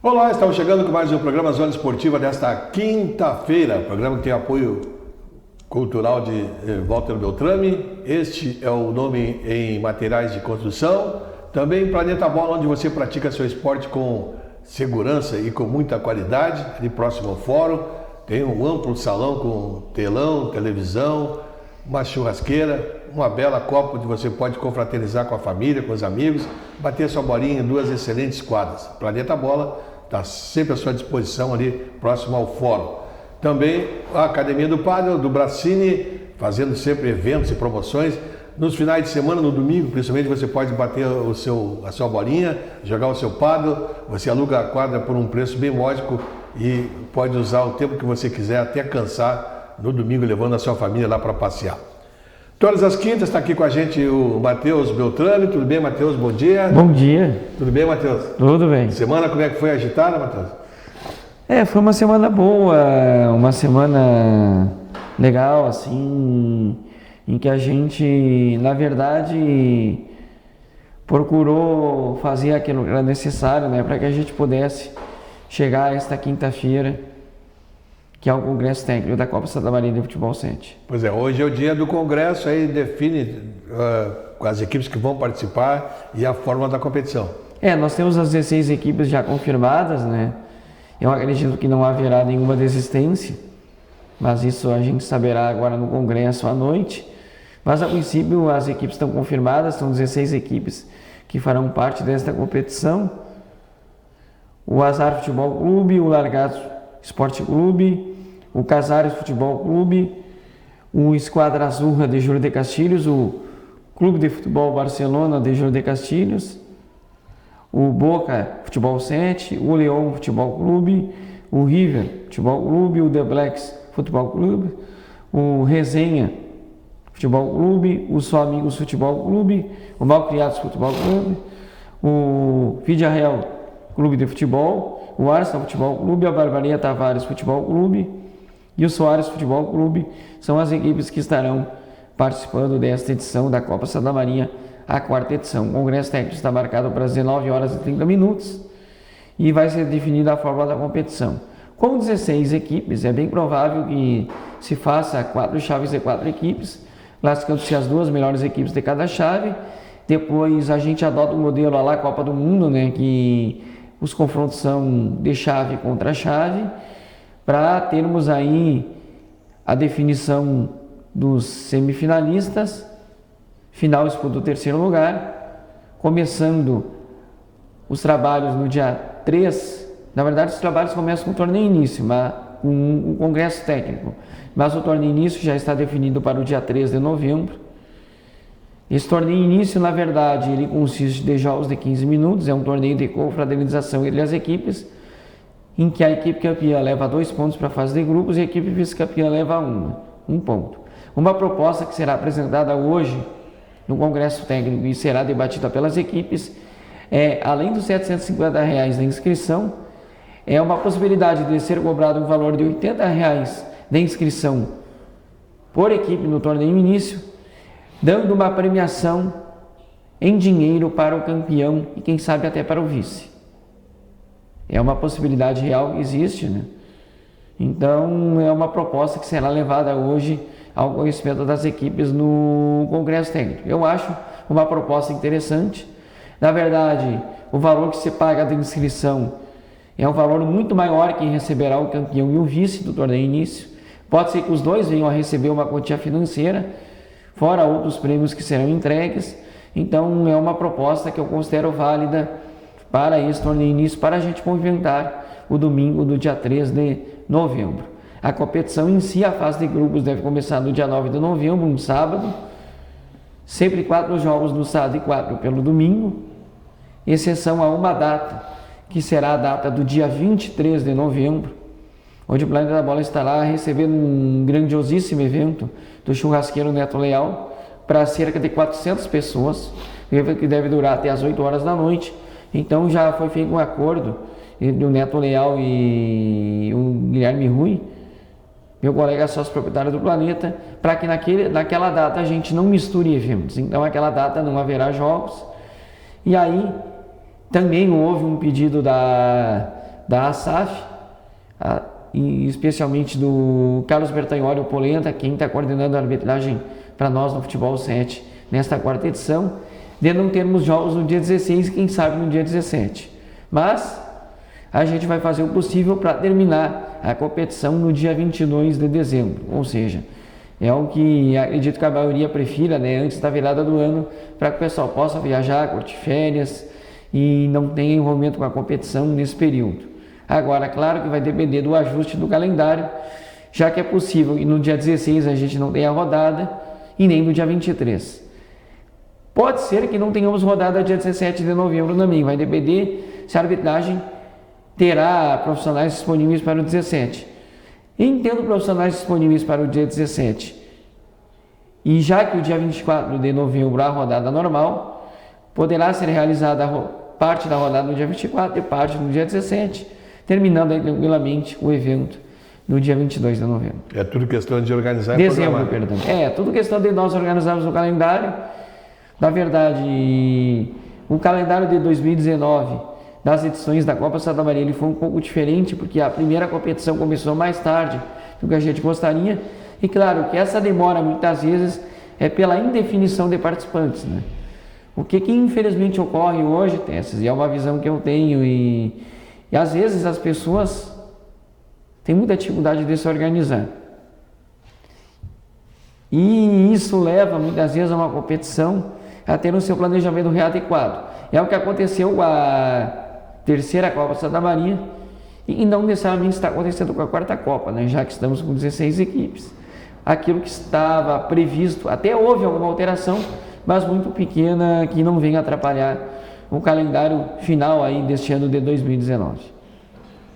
Olá, estamos chegando com mais um programa Zona Esportiva desta quinta-feira, programa que tem apoio cultural de Walter Beltrame. Este é o nome em materiais de construção. Também Planeta Bola, onde você pratica seu esporte com segurança e com muita qualidade, ali próximo ao fórum. Tem um amplo salão com telão, televisão, uma churrasqueira, uma bela copa onde você pode confraternizar com a família, com os amigos, bater sua bolinha em duas excelentes quadras. Planeta Bola está sempre à sua disposição ali próximo ao fórum. Também a Academia do Pádel, do Bracini, fazendo sempre eventos e promoções. Nos finais de semana, no domingo, principalmente, você pode bater a sua bolinha, jogar o seu pádel, você aluga a quadra por um preço bem módico e pode usar o tempo que você quiser até cansar no domingo, levando a sua família lá para passear. Todas as quintas está aqui com a gente o Matheus Beltrame. Tudo bem, Matheus? Bom dia. Bom dia. Tudo bem, Matheus? Tudo bem. Semana como é que foi agitada, Matheus? Foi uma semana boa, uma semana legal, assim, em que a gente, na verdade, procurou fazer aquilo que era necessário, né, para que a gente pudesse chegar a esta quinta-feira, que é o Congresso Técnico da Copa Santa Maria de Futebol 7. Pois é, hoje é o dia do Congresso, aí define as equipes que vão participar e a forma da competição. Nós temos as 16 equipes já confirmadas, né? Eu acredito que não haverá nenhuma desistência, mas isso a gente saberá agora no Congresso à noite. Mas a princípio as equipes estão confirmadas, são 16 equipes que farão parte desta competição. O Azar Futebol Clube, o Largados Esporte Clube, o Casares Futebol Clube, o Esquadra Azurra de Júlio de Castilhos, o Clube de Futebol Barcelona de Júlio de Castilhos, o Boca Futebol 7, o Leão Futebol Clube, o River Futebol Clube, o The Blacks Futebol Clube, o Resenha Futebol Clube, o Só Amigos Futebol Clube, o Malcriados Futebol Clube, o Villarreal Clube de Futebol, o Arsenal Futebol Clube, a Barbaria Tavares Futebol Clube e o Soares Futebol Clube são as equipes que estarão participando desta edição da Copa Santa Maria, a quarta edição. O Congresso Técnico está marcado para as 19 horas e 30 minutos e vai ser definida a fórmula da competição. Com 16 equipes, é bem provável que se faça 4 chaves de 4 equipes, classificando-se as 2 melhores equipes de cada chave. Depois a gente adota o modelo lá Copa do Mundo, né, que os confrontos são de chave contra chave, para termos aí a definição dos semifinalistas, final disputa o terceiro lugar, começando os trabalhos no dia 3, na verdade os trabalhos começam com o torneio início, mas com um congresso técnico, mas o torneio início já está definido para o dia 3 de novembro. Esse torneio início, na verdade, ele consiste de jogos de 15 minutos, é um torneio de confraternização entre as equipes, em que a equipe campeã leva 2 pontos para a fase de grupos e a equipe vice-campeã leva 1 ponto. Uma proposta que será apresentada hoje no Congresso Técnico e será debatida pelas equipes além dos R$ 750 da inscrição, é uma possibilidade de ser cobrado um valor de R$ 80 de inscrição por equipe no torneio início, dando uma premiação em dinheiro para o campeão e quem sabe até para o vice. É uma possibilidade real que existe, né? Então é uma proposta que será levada hoje ao conhecimento das equipes no Congresso Técnico. Eu acho uma proposta interessante. Na verdade, o valor que se paga de inscrição é um valor muito maior que receberá o campeão e o vice do torneio início. Pode ser que os dois venham a receber uma quantia financeira, fora outros prêmios que serão entregues. Então é uma proposta que eu considero válida para esse torneio início, para a gente movimentar o domingo do dia 3 de novembro. A competição em si, a fase de grupos, deve começar no dia 9 de novembro, um sábado, sempre 4 jogos no sábado e 4 pelo domingo, exceção a uma data, que será a data do dia 23 de novembro, onde o Planeta da Bola estará recebendo um grandiosíssimo evento do churrasqueiro Neto Leal, para cerca de 400 pessoas, que deve durar até as 8 horas da noite. Então já foi feito um acordo entre o Neto Leal e o Guilherme Rui, meu colega sócio proprietário do Planeta, para que naquela data a gente não misture eventos. Então aquela data não haverá jogos. E aí também houve um pedido da ASAF, e especialmente do Carlos Bertagnoli, o Polenta, quem está coordenando a arbitragem para nós no Futebol 7 nesta quarta edição, de não termos jogos no dia 16 e quem sabe no dia 17. Mas a gente vai fazer o possível para terminar a competição no dia 22 de dezembro, ou seja, é o que acredito que a maioria prefira, né, antes da virada do ano, para que o pessoal possa viajar, curtir férias e não tenha envolvimento com a competição nesse período. Agora, claro que vai depender do ajuste do calendário, já que é possível e no dia 16 a gente não tenha rodada e nem no dia 23. Pode ser que não tenhamos rodada dia 17 de novembro também, vai depender se a arbitragem terá profissionais disponíveis para o 17. Entendo profissionais disponíveis para o dia 17. E já que o dia 24 de novembro a rodada normal, poderá ser realizada parte da rodada no dia 24 e parte no dia 17, terminando aí tranquilamente o evento no dia 22 de novembro. É tudo questão de organizar e programar. Perdão. É, tudo questão de nós organizarmos o calendário. Na verdade, o calendário de 2019 das edições da Copa Santa Maria ele foi um pouco diferente, porque a primeira competição começou mais tarde do que a gente gostaria. E claro que essa demora muitas vezes é pela indefinição de participantes, né? O que infelizmente ocorre hoje, Tesses, e é uma visão que eu tenho, e às vezes as pessoas têm muita dificuldade de se organizar. E isso leva muitas vezes a uma competição a ter o seu planejamento readequado. É o que aconteceu com a terceira Copa Santa Maria e não necessariamente está acontecendo com a quarta Copa, né? Já que estamos com 16 equipes. Aquilo que estava previsto, até houve alguma alteração, mas muito pequena, que não vem atrapalhar o calendário final aí deste ano de 2019.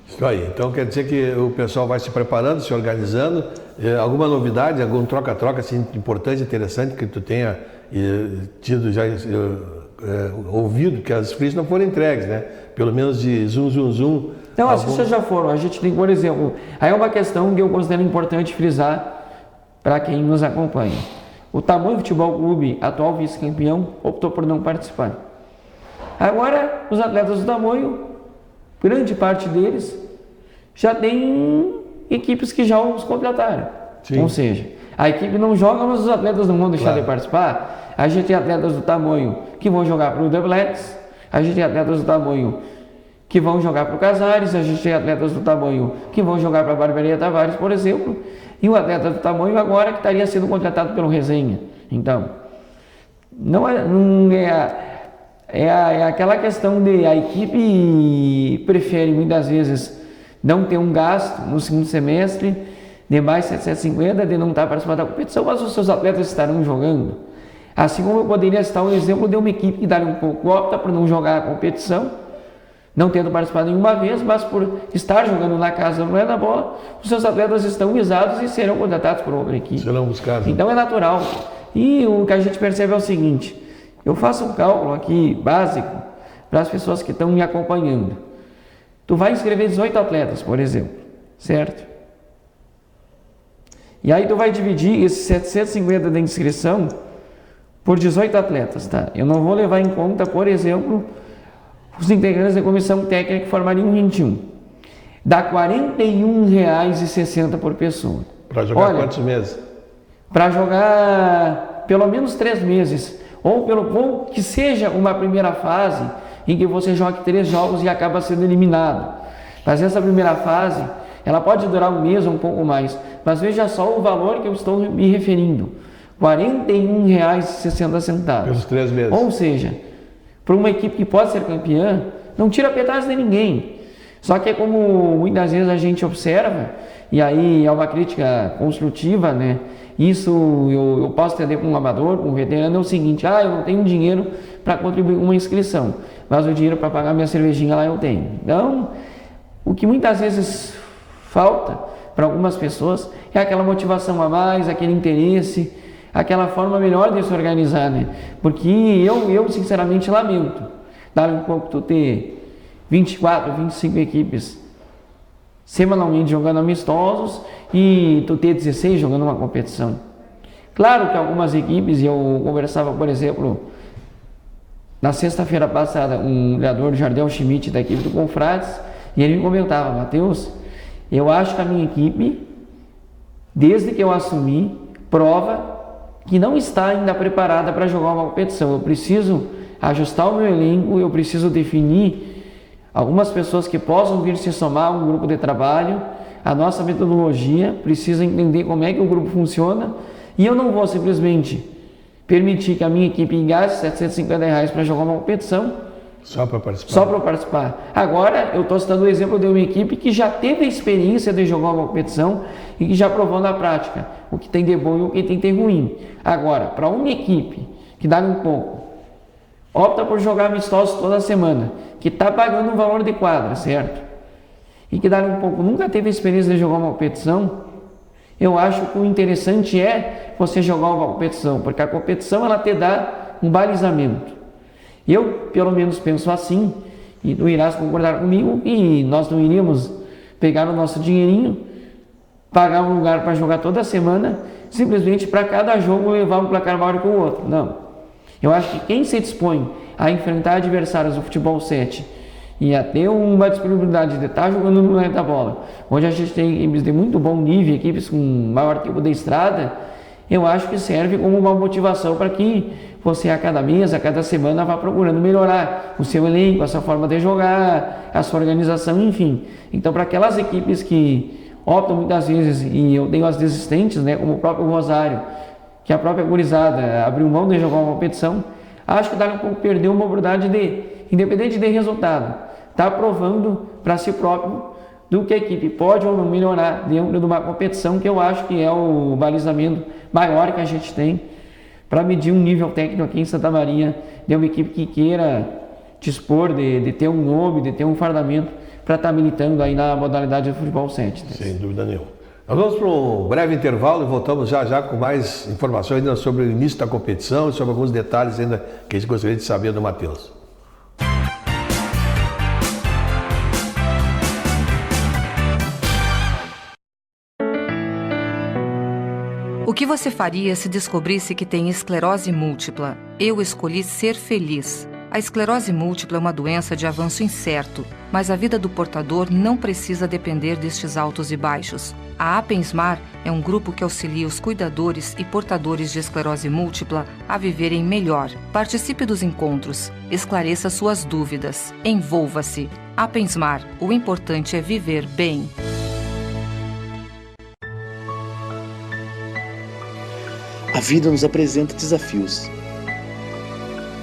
Isso aí, então quer dizer que o pessoal vai se preparando, se organizando. Alguma novidade, algum troca-troca assim, importante, interessante que tu tenha tido já ouvido que as fichas não foram entregues, né? Pelo menos de zoom. Não, as fichas já foram. A gente tem, por exemplo, aí é uma questão que eu considero importante frisar para quem nos acompanha. O Tamoio Futebol Clube, atual vice-campeão, optou por não participar. Agora, os atletas do Tamoio, grande parte deles, já tem equipes que já os contrataram. Sim. Ou seja, a equipe não joga, mas os atletas não vão deixar de participar. A gente tem atletas do Tamoio que vão jogar para o Doublex, a gente tem atletas do Tamoio que vão jogar para o Casares, a gente tem atletas do Tamoio que vão jogar para a Barbearia Tavares, por exemplo, e o atleta do Tamoio agora que estaria sendo contratado pelo Resenha. Então, é aquela questão de a equipe prefere muitas vezes não ter um gasto no segundo semestre de mais 750, de não estar participando da competição, mas os seus atletas estarão jogando. Assim como eu poderia citar um exemplo de uma equipe que daria um pouco opta por não jogar a competição, não tendo participado nenhuma vez, mas por estar jogando na casa não é da bola, os seus atletas estão visados e serão contratados por outra equipe. Serão buscados. Então é natural. E o que a gente percebe é o seguinte, eu faço um cálculo aqui básico para as pessoas que estão me acompanhando. Tu vai inscrever 18 atletas, por exemplo, certo? E aí tu vai dividir esses 750 da inscrição por 18 atletas, tá? Eu não vou levar em conta, por exemplo, os integrantes da comissão técnica que formariam 21. Dá R$ 41,60 por pessoa. Para jogar quantos meses? Para jogar pelo menos 3 meses. Ou que seja uma primeira fase em que você jogue 3 jogos e acaba sendo eliminado. Mas essa primeira fase, ela pode durar um mês ou um pouco mais. Mas veja só o valor que eu estou me referindo. R$ 41,60. Pelos 3 meses. Ou seja, para uma equipe que pode ser campeã, não tira pedaço de ninguém. Só que é como muitas vezes a gente observa, e aí é uma crítica construtiva, né? Isso eu posso entender com um amador, com um veterano, é o seguinte, eu não tenho dinheiro para contribuir com uma inscrição, mas o dinheiro para pagar minha cervejinha lá eu tenho. Então, o que muitas vezes falta para algumas pessoas é aquela motivação a mais, aquele interesse, aquela forma melhor de se organizar, né? Porque eu sinceramente lamento, dá um pouco tu ter 24, 25 equipes semanalmente jogando amistosos e tu ter 16 jogando uma competição. Claro que algumas equipes, eu conversava, por exemplo, na sexta-feira passada, um vereador, Jardel Schmidt, da equipe do Confrades, E ele me comentava: Matheus, eu acho que a minha equipe, desde que eu assumi, prova que não está ainda preparada para jogar uma competição. Eu preciso ajustar o meu elenco, eu preciso definir algumas pessoas que possam vir se somar a um grupo de trabalho, a nossa metodologia, precisa entender como é que o grupo funciona, e eu não vou simplesmente permitir que a minha equipe gaste R$750 para jogar uma competição só para participar. Só para participar. Agora, eu estou citando o exemplo de uma equipe que já teve a experiência de jogar uma competição e que já provou na prática o que tem de bom e o que tem de ruim. Agora, para uma equipe que dá um pouco, opta por jogar amistosos toda semana, que está pagando um valor de quadra, certo? E que dá um pouco nunca teve a experiência de jogar uma competição, eu acho que o interessante é você jogar uma competição, porque a competição ela te dá um balizamento. Eu, pelo menos, penso assim, e tu irás concordar comigo, que nós não iríamos pegar o nosso dinheirinho, pagar um lugar para jogar toda semana, simplesmente para cada jogo levar um placar maior que o outro. Não. Eu acho que quem se dispõe a enfrentar adversários do futebol 7 e a ter uma disponibilidade de estar jogando no planeta bola, onde a gente tem equipes de muito bom nível, equipes com maior tempo de estrada, eu acho que serve como uma motivação para que você a cada mês, a cada semana vá procurando melhorar o seu elenco, a sua forma de jogar, a sua organização, enfim. Então, para aquelas equipes que optam muitas vezes, e eu tenho as desistentes, né, como o próprio Rosário, que a própria gurizada abriu mão de jogar uma competição, acho que dá um pouco perder uma oportunidade de, independente de resultado, tá provando para si próprio do que a equipe pode ou não melhorar dentro de uma competição, que eu acho que é o balizamento maior que a gente tem para medir um nível técnico aqui em Santa Maria, de uma equipe que queira dispor de ter um nome, de ter um fardamento para estar militando aí na modalidade de futebol 7. Né? Sem dúvida nenhuma. Nós vamos para um breve intervalo e voltamos já com mais informações ainda sobre o início da competição e sobre alguns detalhes ainda que a gente gostaria de saber do Matheus. O que você faria se descobrisse que tem esclerose múltipla? Eu escolhi ser feliz. A esclerose múltipla é uma doença de avanço incerto, mas a vida do portador não precisa depender destes altos e baixos. A Apensmar é um grupo que auxilia os cuidadores e portadores de esclerose múltipla a viverem melhor. Participe dos encontros, esclareça suas dúvidas, envolva-se. Apensmar, o importante é viver bem. A vida nos apresenta desafios,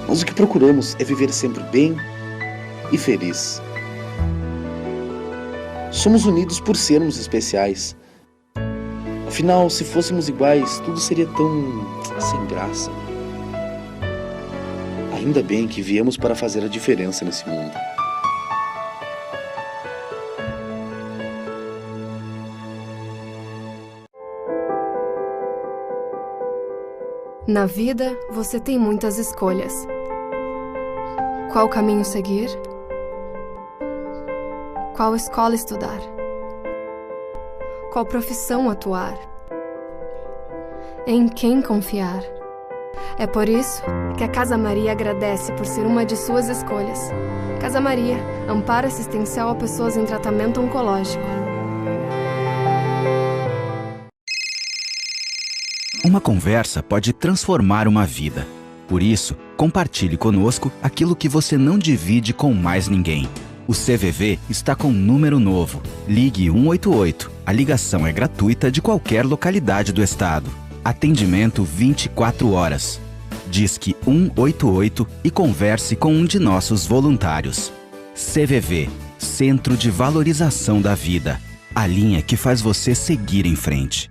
mas o que procuramos é viver sempre bem e feliz. Somos unidos por sermos especiais. Afinal, se fôssemos iguais, tudo seria tão sem graça. Ainda bem que viemos para fazer a diferença nesse mundo. Na vida, você tem muitas escolhas. Qual caminho seguir? Qual escola estudar? Qual profissão atuar? Em quem confiar? É por isso que a Casa Maria agradece por ser uma de suas escolhas. Casa Maria, amparo assistencial a pessoas em tratamento oncológico. Uma conversa pode transformar uma vida. Por isso, compartilhe conosco aquilo que você não divide com mais ninguém. O CVV está com um número novo. Ligue 188. A ligação é gratuita de qualquer localidade do estado. Atendimento 24 horas. Disque 188 e converse com um de nossos voluntários. CVV, Centro de Valorização da Vida. A linha que faz você seguir em frente.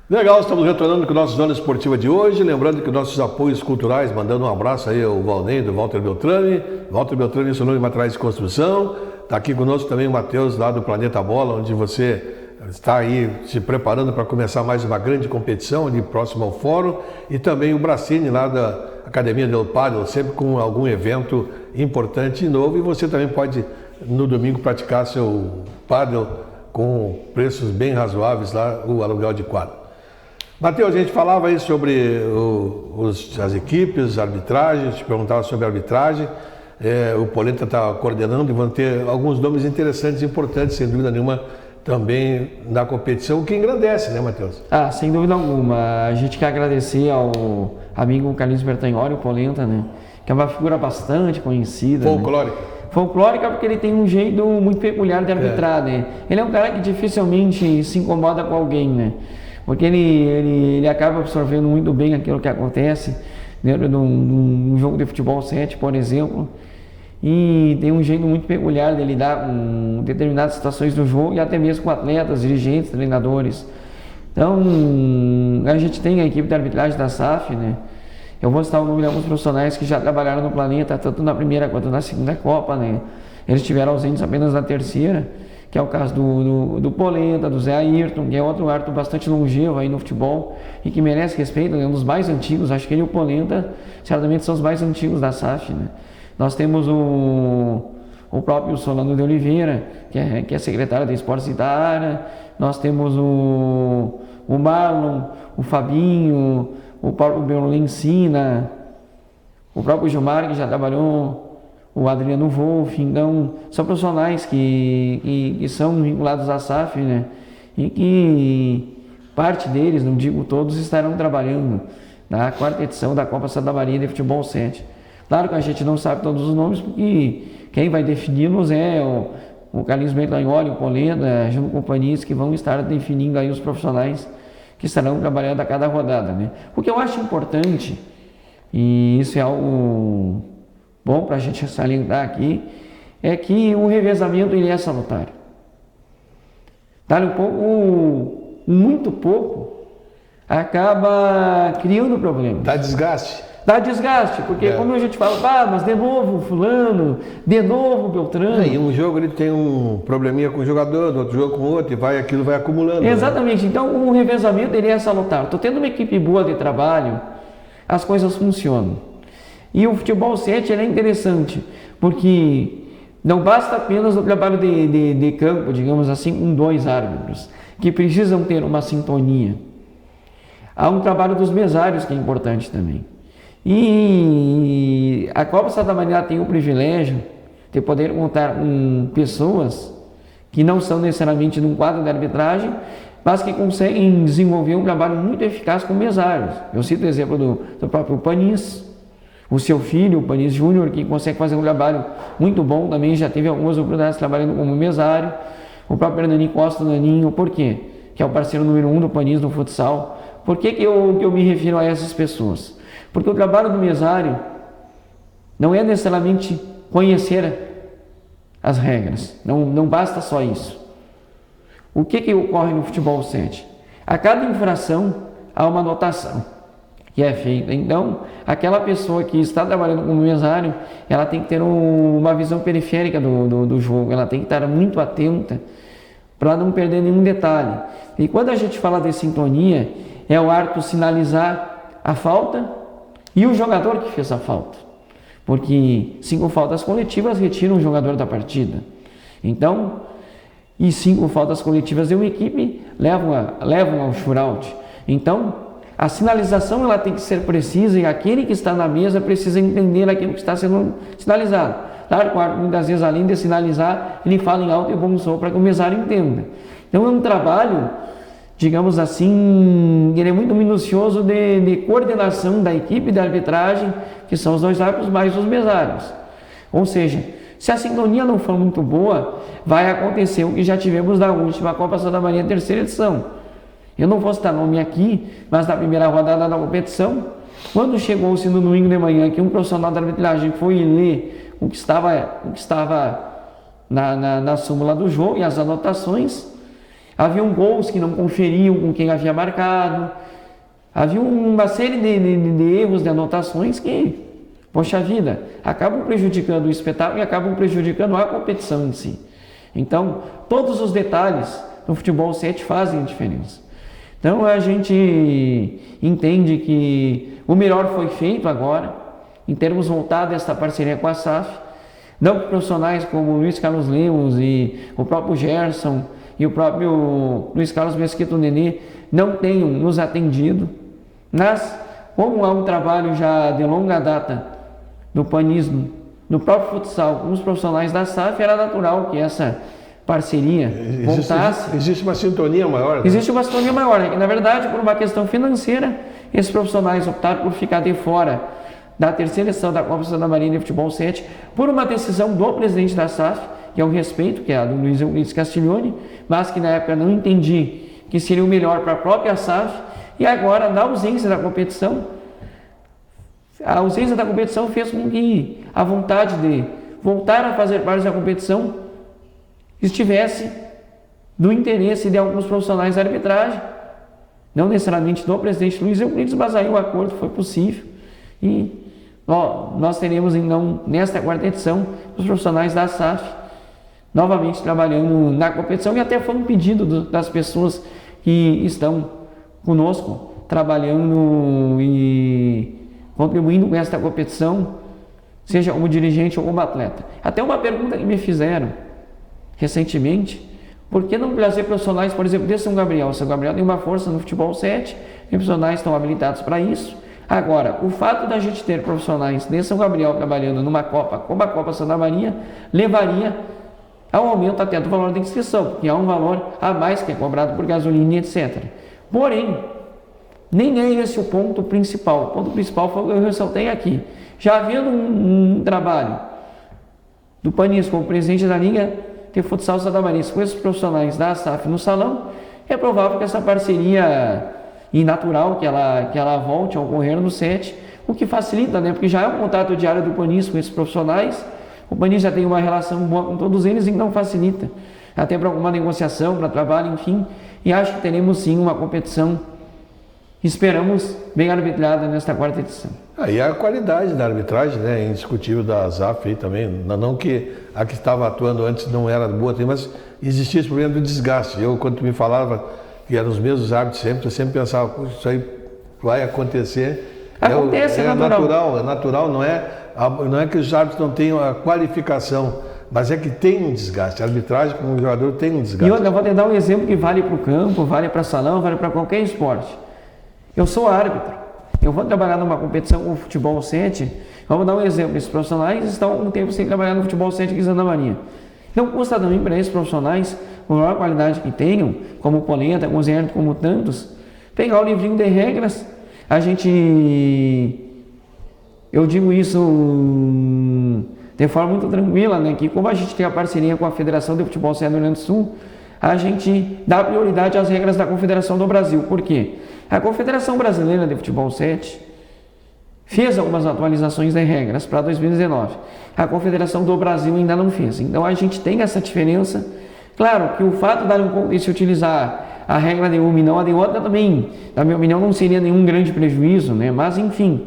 Legal, estamos retornando com o nosso Zona Esportiva de hoje, lembrando que nossos apoios culturais, mandando um abraço aí ao Valnei, do Walter Beltrame. Walter Beltrame ensinou em materiais de construção. Está aqui conosco também o Matheus, lá do Planeta Bola, onde você está aí se preparando para começar mais uma grande competição ali próximo ao fórum. E também o Bracini, lá da Academia del Pádel, sempre com algum evento importante e novo. E você também pode, no domingo, praticar seu pádel com preços bem razoáveis lá, o aluguel de quadra. Matheus, a gente falava aí sobre as equipes, arbitragens, te perguntava sobre a arbitragem. O Polenta está coordenando e vão ter alguns nomes interessantes e importantes, sem dúvida nenhuma, também na competição, o que engrandece, né, Matheus? Sem dúvida alguma. A gente quer agradecer ao amigo Carlinhos Bertagnoli, o Polenta, né, que é uma figura bastante conhecida. Folclórica. Né? Folclórica porque ele tem um jeito muito peculiar de arbitrar, né? Ele é um cara que dificilmente se incomoda com alguém, né? Porque ele acaba absorvendo muito bem aquilo que acontece dentro de um jogo de futebol 7, por exemplo. E tem um jeito muito peculiar de lidar com determinadas situações do jogo e até mesmo com atletas, dirigentes, treinadores. Então, a gente tem a equipe de arbitragem da SAF, né? Eu vou citar o nome de alguns profissionais que já trabalharam no Planeta, tanto na primeira quanto na segunda Copa, né? Eles estiveram ausentes apenas na terceira, que é o caso do Polenta, do Zé Ayrton, que é outro árbitro bastante longevo aí no futebol e que merece respeito, é um dos mais antigos. Acho que ele e o Polenta certamente são os mais antigos da SAF, né? Nós temos o próprio Solano de Oliveira, que é secretário de Esportes de Itaara. Nós temos o Marlon, o Fabinho, o próprio Berlin Sina, o próprio Gilmar, que já trabalhou, o Adriano Wolff. Então, são profissionais que são vinculados à SAF, né? E que parte deles, não digo todos, estarão trabalhando na quarta edição da Copa Santa Maria de Futebol 7. Claro que a gente não sabe todos os nomes, porque quem vai defini-los é o Carlinhos Bertagnoli, o Polenta, junto com companhias que vão estar definindo aí os profissionais que estarão trabalhando a cada rodada, né? O que eu acho importante, e isso é algo bom para a gente salientar aqui, é que o revezamento ele é salutar. Muito pouco, acaba criando problema. Dá desgaste. Dá desgaste, porque como a gente fala, mas de novo fulano, de novo Beltrano. E um jogo ele tem um probleminha com o jogador, no outro jogo com o outro, e aquilo vai acumulando. Exatamente, né? Então o revezamento ele é salutar. Estou tendo uma equipe boa de trabalho, as coisas funcionam. E o futebol 7 é interessante, porque não basta apenas o trabalho de campo, digamos assim, com 2 árbitros, que precisam ter uma sintonia. Há um trabalho dos mesários que é importante também. E a Copa Santa Maria tem o privilégio de poder contar com pessoas que não são necessariamente num quadro de arbitragem, mas que conseguem desenvolver um trabalho muito eficaz com mesários. Eu cito o exemplo do próprio Panis, o seu filho, o Panis Júnior, que consegue fazer um trabalho muito bom também, já teve algumas oportunidades trabalhando como mesário. O próprio Hernani Costa, Naninho, por quê? Que é o parceiro número 1 do Panis no futsal. Por que eu me refiro a essas pessoas? Porque o trabalho do mesário não é necessariamente conhecer as regras, não basta só isso. O que ocorre no futebol 7? A cada infração há uma anotação que é feita. Então, aquela pessoa que está trabalhando como mesário, ela tem que ter uma visão periférica do jogo, ela tem que estar muito atenta para não perder nenhum detalhe. E quando a gente fala de sintonia, é o árbitro sinalizar a falta e o jogador que fez a falta, porque 5 faltas coletivas retiram o jogador da partida. Então, e 5 faltas coletivas de uma equipe levam ao shootout. Então, a sinalização ela tem que ser precisa e aquele que está na mesa precisa entender aquilo que está sendo sinalizado. Claro que o árbitro, muitas vezes, além de sinalizar, ele fala em alto e bom som para que o mesário entenda. Então, é um trabalho, digamos assim, ele é muito minucioso de coordenação da equipe de arbitragem, que são os 2 árbitros mais os mesários. Ou seja, se a sintonia não for muito boa, vai acontecer o que já tivemos na última Copa Santa Maria, terceira edição. Eu não vou citar nome aqui, mas na primeira rodada da competição, quando chegou-se no domingo de manhã que um profissional da arbitragem foi ler o que estava na súmula do jogo e as anotações, haviam gols que não conferiam com quem havia marcado, havia uma série de erros, de anotações que, poxa vida, acabam prejudicando o espetáculo e acabam prejudicando a competição em si. Então, todos os detalhes no futebol 7 fazem a diferença. Então, a gente entende que o melhor foi feito agora, em termos voltados a esta parceria com a SAF, não por profissionais como o Luiz Carlos Lemos e o próprio Gerson, e o próprio Luiz Carlos Mesquita Nenê não tenham nos atendido, mas como há um trabalho já de longa data do panismo, no próprio futsal, com os profissionais da SAF, era natural que essa parceria voltasse. Existe uma sintonia maior. Né? Existe uma sintonia maior, né? Que, na verdade, por uma questão financeira, esses profissionais optaram por ficar de fora da terceira edição da Copa Santa Maria de Futebol 7, por uma decisão do presidente da SAF, que é o respeito, que é a do Luiz Euclides Castiglione, mas que na época não entendi que seria o melhor para a própria SAF, e agora, na ausência da competição, a ausência da competição fez com que a vontade de voltar a fazer parte da competição estivesse do interesse de alguns profissionais da arbitragem, não necessariamente do presidente Luiz Euclides, mas aí o acordo foi possível e nós teremos então nesta quarta edição os profissionais da SAF novamente trabalhando na competição, e até foi um pedido das pessoas que estão conosco trabalhando e contribuindo com esta competição, seja como dirigente ou como atleta. Até uma pergunta que me fizeram recentemente: por que não trazer profissionais, por exemplo, de São Gabriel? São Gabriel tem uma força no futebol 7, tem profissionais que estão habilitados para isso. Agora, o fato da gente ter profissionais de São Gabriel trabalhando numa Copa como a Copa Santa Maria levaria ao aumento até do valor da inscrição, que é um valor a mais que é cobrado por gasolina e etc. Porém, nem é esse o ponto principal. O ponto principal foi o que eu ressaltei aqui. Já havendo um trabalho do panismo como presidente da Liga de Futsal Santa Maria com esses profissionais da SAF no salão, é provável que essa parceria e natural que ela volte a ocorrer no 7, o que facilita, né? Porque já é um contato diário do panismo com esses profissionais, o panismo já tem uma relação boa com todos eles, então facilita até para alguma negociação, para trabalho, enfim, e acho que teremos sim uma competição, esperamos, bem arbitrada nesta quarta edição. E a qualidade da arbitragem, né, indiscutível da ZAF aí também, não que a que estava atuando antes não era boa, mas existia esse problema do desgaste. Eu, quando tu me falava que eram os mesmos árbitros sempre, eu sempre pensava, isso aí vai acontecer. Acontece, é natural, não é que os árbitros não tenham a qualificação, mas é que tem um desgaste. A arbitragem como jogador tem um desgaste. E eu vou te dar um exemplo que vale para o campo, vale para salão, vale para qualquer esporte. Eu sou árbitro. Eu vou trabalhar numa competição com o futebol 7, vamos dar um exemplo, esses profissionais estão há um tempo sem trabalhar no futebol 7 aqui em Santa Maria. Não custa também para esses profissionais, com a maior qualidade que tenham, como o Polenta, como o Zé, como tantos, pegar o livrinho de regras, eu digo isso de forma muito tranquila, né, que como a gente tem a parceria com a Federação de Futebol 7 do Rio Grande do Sul, a gente dá prioridade às regras da Confederação do Brasil. Por quê? A Confederação Brasileira de Futebol 7 fez algumas atualizações de regras para 2019. A Confederação do Brasil ainda não fez. Então a gente tem essa diferença. Claro que o fato de se utilizar a regra de uma e não a de outra também, na minha opinião, não seria nenhum grande prejuízo, né? Mas enfim,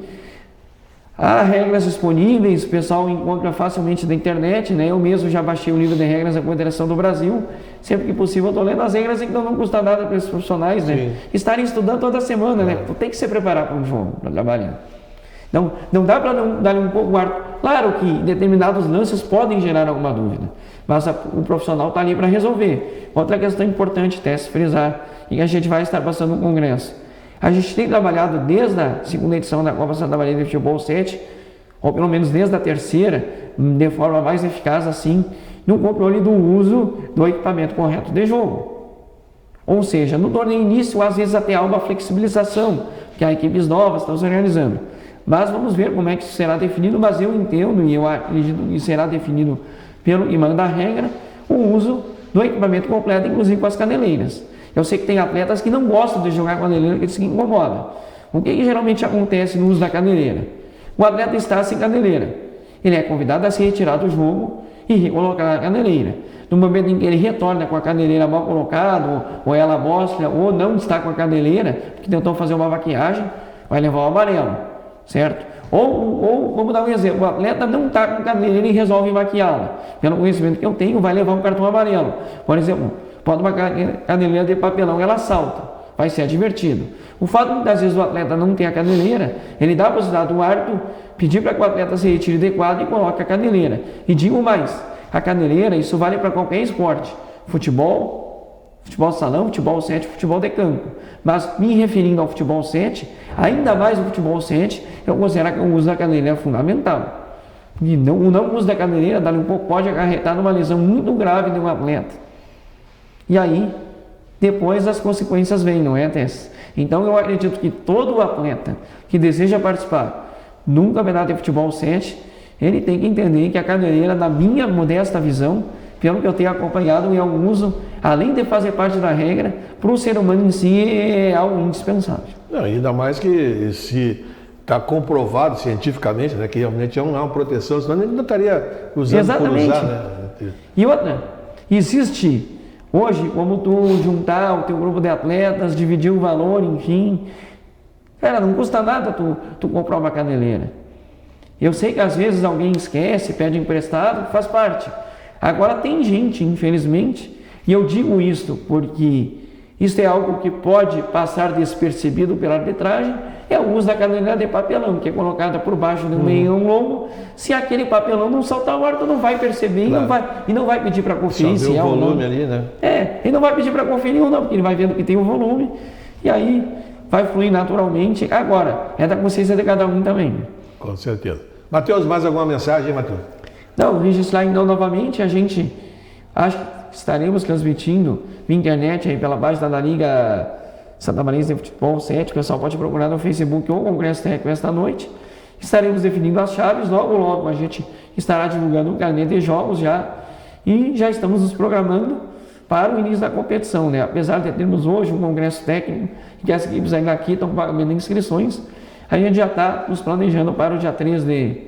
há regras disponíveis, o pessoal encontra facilmente na internet, né? Eu mesmo já baixei o livro de regras da Confederação do Brasil, sempre que possível eu estou lendo as regras, então não custa nada para esses profissionais, né? Sim. Estarem estudando toda semana, né? Tem que se preparar para um jogo, para trabalhar. Não dá para não dar um pouco ar. Claro que determinados lances podem gerar alguma dúvida, mas o profissional está ali para resolver. Outra questão importante, até se frisar, e que a gente vai estar passando no Congresso. A gente tem trabalhado desde a segunda edição da Copa Santa Maria de Futebol 7, ou pelo menos desde a terceira, de forma mais eficaz assim, no controle do uso do equipamento correto de jogo. Ou seja, no torneio início, às vezes até há uma flexibilização, que as equipes novas estão se organizando. Mas vamos ver como é que isso será definido, mas eu entendo e eu acredito que será definido pelo imã da regra, o uso do equipamento completo, inclusive com as caneleiras. Eu sei que tem atletas que não gostam de jogar com a caneleira, que se incomoda. O que geralmente acontece no uso da caneleira? O atleta está sem caneleira. Ele é convidado a se retirar do jogo e recolocar a caneleira. No momento em que ele retorna com a caneleira mal colocada, ou ela mostra, ou não está com a caneleira, porque tentou fazer uma maquiagem, vai levar o amarelo, certo? Ou vamos dar um exemplo, o atleta não está com caneleira e resolve maquiá-la. Pelo conhecimento que eu tenho, vai levar um cartão amarelo. Por exemplo, pode uma caneleira de papelão, ela salta, vai ser advertido. O fato de, às vezes, o atleta não ter a caneleira, ele dá a possibilidade do árbitro pedir para que o atleta se retire de quadro e coloque a caneleira. E digo mais, a caneleira, isso vale para qualquer esporte, futebol, Futebol salão, futebol 7, futebol de campo. Mas me referindo ao futebol 7, ainda mais o futebol 7, eu considero que o uso da cadeirinha é fundamental. E o não uso da cadeirinha, dali um pouco, pode acarretar numa lesão muito grave de um atleta. E aí, depois as consequências vêm, não é, Tess? Então eu acredito que todo atleta que deseja participar num campeonato de futebol 7, ele tem que entender que a cadeirinha, na minha modesta visão, pelo que eu tenho acompanhado, é um uso, além de fazer parte da regra, para o ser humano em si é algo indispensável. Não, ainda mais que se está comprovado cientificamente, né, que realmente é uma proteção, senão ele não estaria usando. Exatamente. Por usar, né? E outra, existe hoje como tu juntar o teu grupo de atletas, dividir o valor, enfim, cara, não custa nada tu comprar uma caneleira. Eu sei que às vezes alguém esquece, pede emprestado, faz parte. Agora tem gente, infelizmente, e eu digo isto porque isso é algo que pode passar despercebido pela arbitragem, é o uso da caneleira de papelão, que é colocada por baixo de um meião longo. Se aquele papelão não saltar o ar, tu não vai perceber, claro. e não vai pedir para conferir se é o volume ali, né? Ele não vai pedir para conferir ou não, porque ele vai vendo que tem o volume, e aí vai fluir naturalmente. Agora, é da consciência de cada um também. Com certeza. Matheus, mais alguma mensagem, Matheus? Não, registrar então novamente, a gente acho que estaremos transmitindo via internet aí pela página da Liga Santamarense de Futebol 7, o pessoal pode procurar no Facebook ou Congresso Técnico esta noite. Estaremos definindo as chaves, logo a gente estará divulgando o carnê de jogos já, e já estamos nos programando para o início da competição, né? Apesar de termos hoje um Congresso Técnico e que as equipes ainda aqui estão pagando inscrições, a gente já está nos planejando para o dia 3 de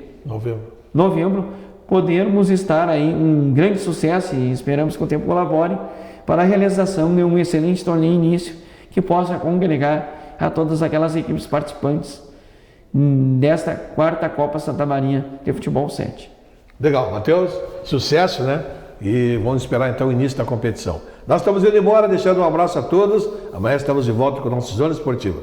novembro podermos estar aí um grande sucesso, e esperamos que o tempo colabore para a realização de um excelente torneio início que possa congregar a todas aquelas equipes participantes desta 4ª Copa Santa Maria de Futebol 7. Legal, Matheus, sucesso, né? E vamos esperar então o início da competição. Nós estamos indo embora, deixando um abraço a todos. Amanhã estamos de volta com o nosso Zona Esportiva.